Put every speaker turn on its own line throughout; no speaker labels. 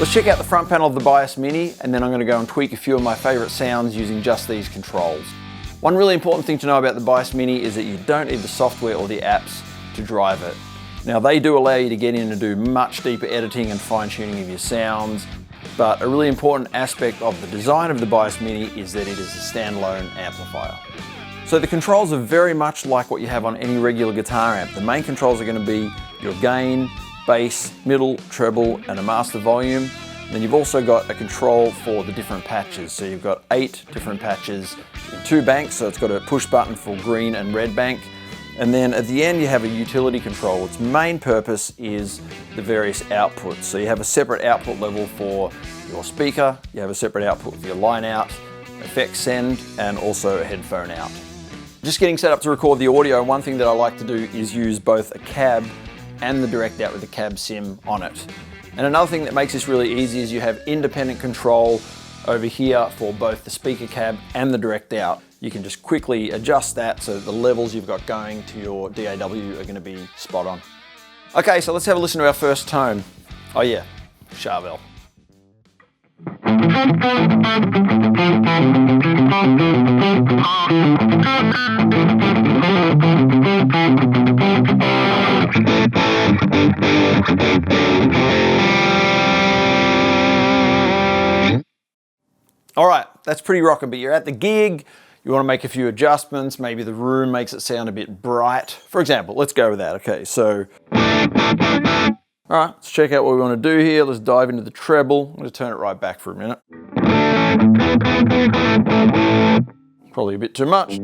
Let's check out the front panel of the Bias Mini, and then I'm going to go and tweak a few of my favorite sounds using just these controls. One really important thing to know about the Bias Mini is that you don't need the software or the apps to drive it. Now, they do allow you to get in and do much deeper editing and fine-tuning of your sounds, but a really important aspect of the design of the Bias Mini is that it is a standalone amplifier. So the controls are very much like what you have on any regular guitar amp. The main controls are going to be your gain, bass, middle, treble, and a master volume. And then you've also got a control for the different patches. So you've got 8 different patches in 2 banks. So it's got a push button for green and red bank. And then at the end you have a utility control. Its main purpose is the various outputs. So you have a separate output level for your speaker, you have a separate output for your line out, effects send, and also a headphone out. Just getting set up to record the audio, one thing that I like to do is use both a cab and the direct out with the cab sim on it. And another thing that makes this really easy is you have independent control over here for both the speaker cab and the direct out. You can just quickly adjust that so the levels you've got going to your DAW are going to be spot on. Okay, so let's have a listen to our first tone. Oh yeah, Charvel. All right, that's pretty rocking, but you're at the gig, you want to make a few adjustments, maybe the room makes it sound a bit bright. For example, let's go with that. Okay, so, all right, let's check out what we want to do here. Let's dive into the treble. I'm going to turn it right back for a minute. Probably a bit too much.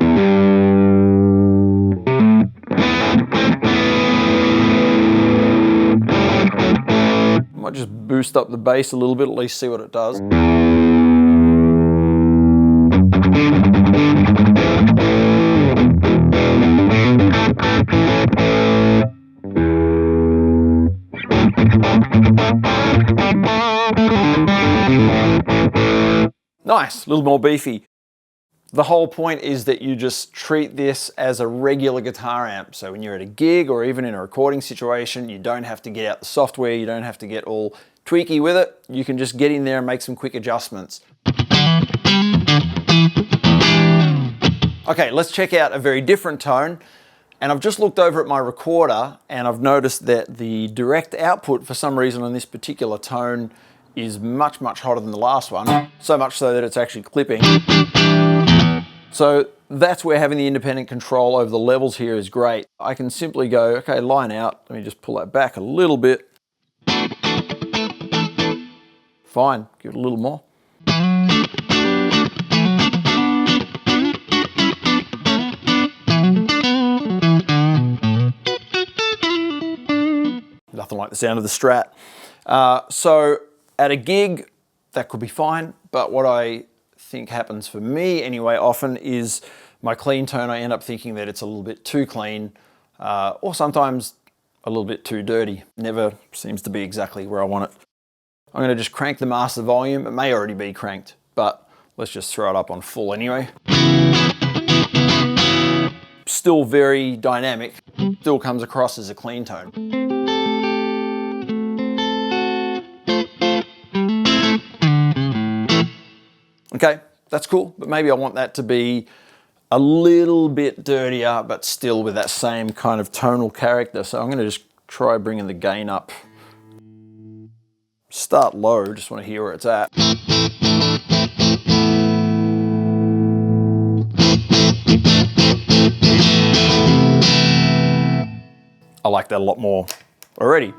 Might just boost up the bass a little bit, at least see what it does. Nice, a little more beefy. The whole point is that you just treat this as a regular guitar amp. So when you're at a gig or even in a recording situation, you don't have to get out the software, you don't have to get all tweaky with it. You can just get in there and make some quick adjustments. Okay, let's check out a very different tone. And I've just looked over at my recorder and I've noticed that the direct output for some reason on this particular tone is much, much hotter than the last one. So much so that it's actually clipping. So that's where having the independent control over the levels here is great. I can simply go, okay, line out. Let me just pull that back a little bit. Fine, give it a little more. Nothing like the sound of the Strat. So at a gig, that could be fine, but what I think happens for me anyway often is my clean tone, I end up thinking that it's a little bit too clean, or sometimes a little bit too dirty. Never seems to be exactly where I want it. I'm going to just crank the master volume. It may already be cranked, but let's just throw it up on full anyway. Still very dynamic, still comes across as a clean tone. Okay, that's cool, but maybe I want that to be a little bit dirtier, but still with that same kind of tonal character. So I'm going to just try bringing the gain up. Start low, just want to hear where it's at. I like that a lot more already.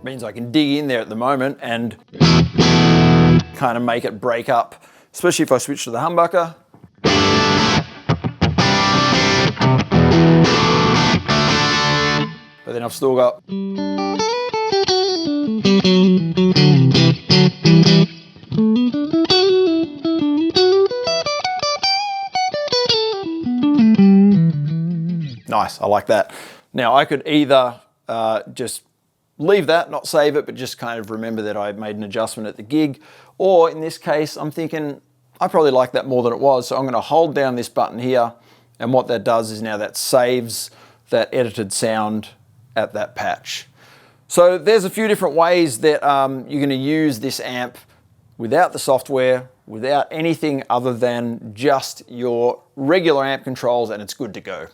Means I can dig in there at the moment and kind of make it break up, especially if I switch to the humbucker. But then I've still got nice, I like that. Now I could either just leave that, not save it, but just kind of remember that I made an adjustment at the gig. Or in this case, I'm thinking I probably like that more than it was. So I'm going to hold down this button here. And what that does is now that saves that edited sound at that patch. So there's a few different ways that you're going to use this amp without the software, without anything other than just your regular amp controls, and it's good to go.